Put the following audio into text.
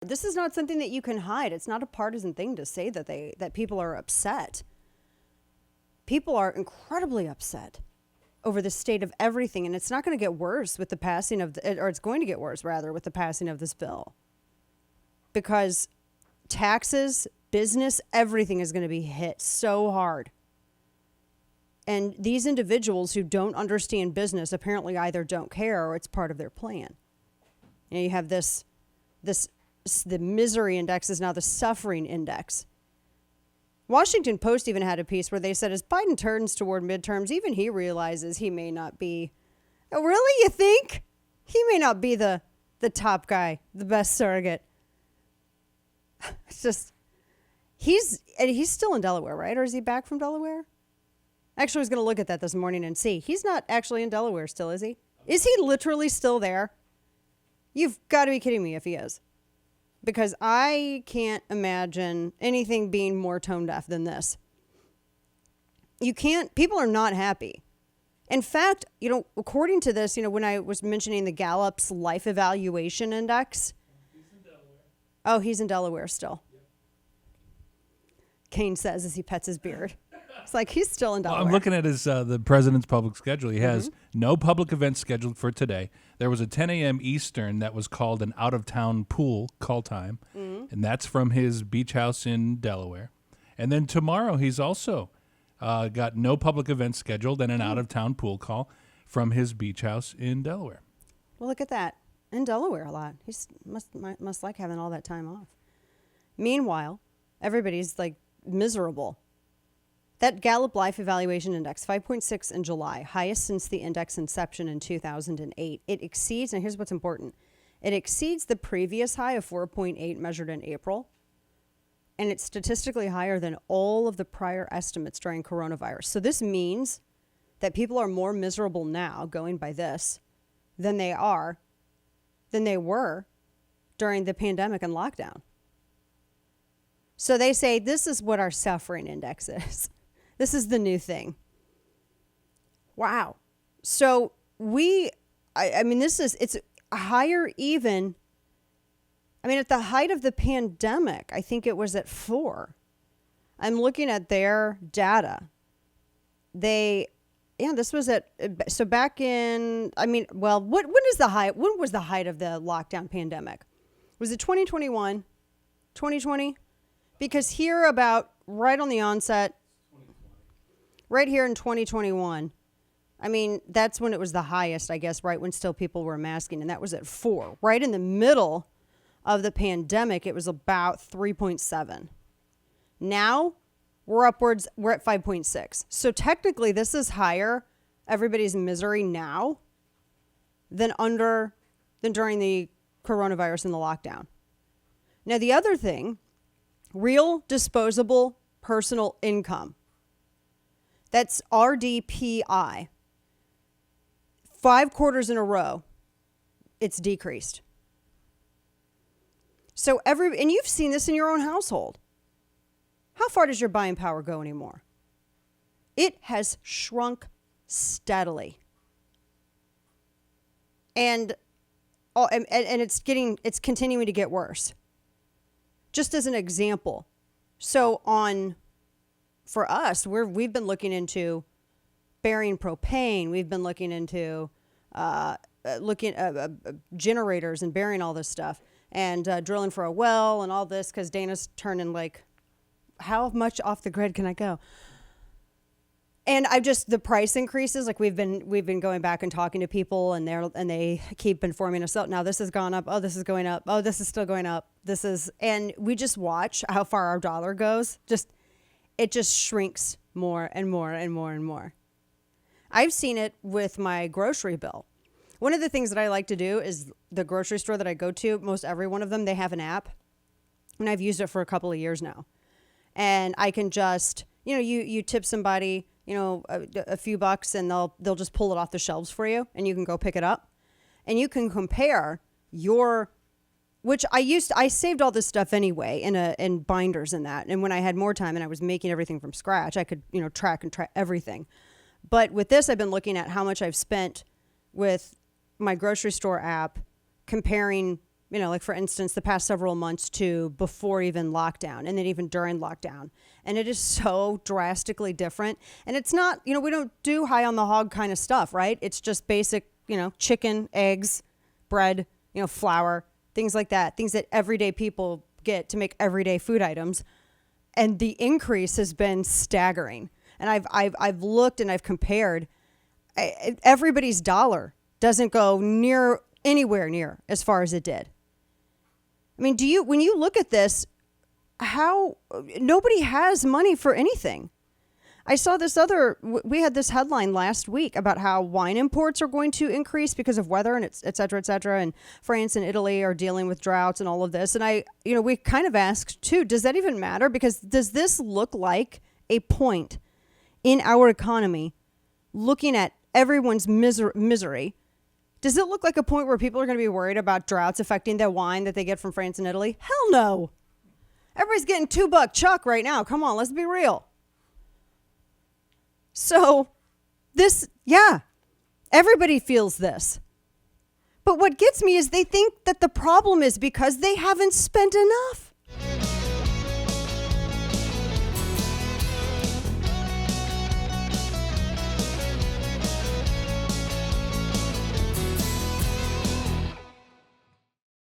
This is not something that you can hide. It's not a partisan thing to say that people are upset. People are incredibly upset over the state of everything, and it's not going to get worse with the passing of, or it's going to get worse, rather, with the passing of this bill. Because taxes, business, everything is going to be hit so hard. And these individuals who don't understand business apparently either don't care or it's part of their plan. You have the misery index is now the suffering index. Washington Post even had a piece where they said as Biden turns toward midterms, even he realizes he may not be. Oh, really? You think? He may not be the top guy, the best surrogate. It's just, he's still in Delaware, right? Or is he back from Delaware? Actually, I was going to look at that this morning and see. He's not actually in Delaware still, is he? Is he literally still there? You've got to be kidding me if he is. Because I can't imagine anything being more tone deaf than this. People are not happy. In fact, according to this, when I was mentioning the Gallup's Life Evaluation Index. He's in Delaware. Oh, he's in Delaware still. Yep. Kane says as he pets his beard. It's like he's still in Delaware. Well, I'm looking at his the president's public schedule. He has no public events scheduled for today. There was a 10 a.m. Eastern that was called an out-of-town pool call time, and that's from his beach house in Delaware. And then tomorrow he's also got no public events scheduled and an out-of-town pool call from his beach house in Delaware. Well, look at that. In Delaware a lot. He must like having all that time off. Meanwhile, everybody's like miserable. That Gallup Life Evaluation Index, 5.6 in July, highest since the index inception in 2008. It exceeds, and here's what's important, it exceeds the previous high of 4.8 measured in April, and it's statistically higher than all of the prior estimates during coronavirus. So this means that people are more miserable now, going by this, than they were during the pandemic and lockdown. So they say this is what our suffering index is. This is the new thing. Wow. So it's higher even. I mean, at the height of the pandemic, I think it was at 4. I'm looking at their data. This was so back in, when was the height of the lockdown pandemic? Was it 2021, 2020? Because here about right on the onset, right here in 2021, that's when it was the highest, I guess, right when still people were masking, and that was at 4. Right in the middle of the pandemic, it was about 3.7. Now, we're at 5.6. So technically, this is higher, everybody's misery now, than during the coronavirus and the lockdown. Now, the other thing, real disposable personal income. That's RDPI. 5 quarters in a row, it's decreased. So and you've seen this in your own household. How far does your buying power go anymore? It has shrunk steadily. And it's continuing to get worse. Just as an example. So for us, we've been looking into burying propane. We've been looking into generators and burying all this stuff and drilling for a well and all this because Dana's turning like, how much off the grid can I go? And the price increases, like we've been going back and talking to people and they keep informing us, oh, now this has gone up. Oh, this is going up. Oh, this is still going up. And we just watch how far our dollar goes. It just shrinks more and more and more and more. I've seen it with my grocery bill. One of the things that I like to do is the grocery store that I go to, most every one of them, they have an app. And I've used it for a couple of years now. And I can just, you tip somebody, a few bucks and they'll just pull it off the shelves for you and you can go pick it up. And you can compare which I saved all this stuff anyway in binders and that. And when I had more time and I was making everything from scratch, I could, track everything. But with this, I've been looking at how much I've spent with my grocery store app, comparing like for instance, the past several months to before even lockdown and then even during lockdown. And it is so drastically different. And it's not, we don't do high on the hog kind of stuff, right? It's just basic, chicken, eggs, bread, flour, things like that, things that everyday people get to make everyday food items. And the increase has been staggering. And I've looked and I've compared. Everybody's dollar doesn't go anywhere near as far as it did. I mean, when you look at this, how nobody has money for anything. I saw we had this headline last week about how wine imports are going to increase because of weather and et cetera, and France and Italy are dealing with droughts and all of this. And we kind of asked too, does that even matter? Because does this look like a point in our economy looking at everyone's misery? Does it look like a point where people are going to be worried about droughts affecting the wine that they get from France and Italy? Hell no. Everybody's getting $2 chuck right now. Come on, let's be real. So everybody feels this. But what gets me is they think that the problem is because they haven't spent enough.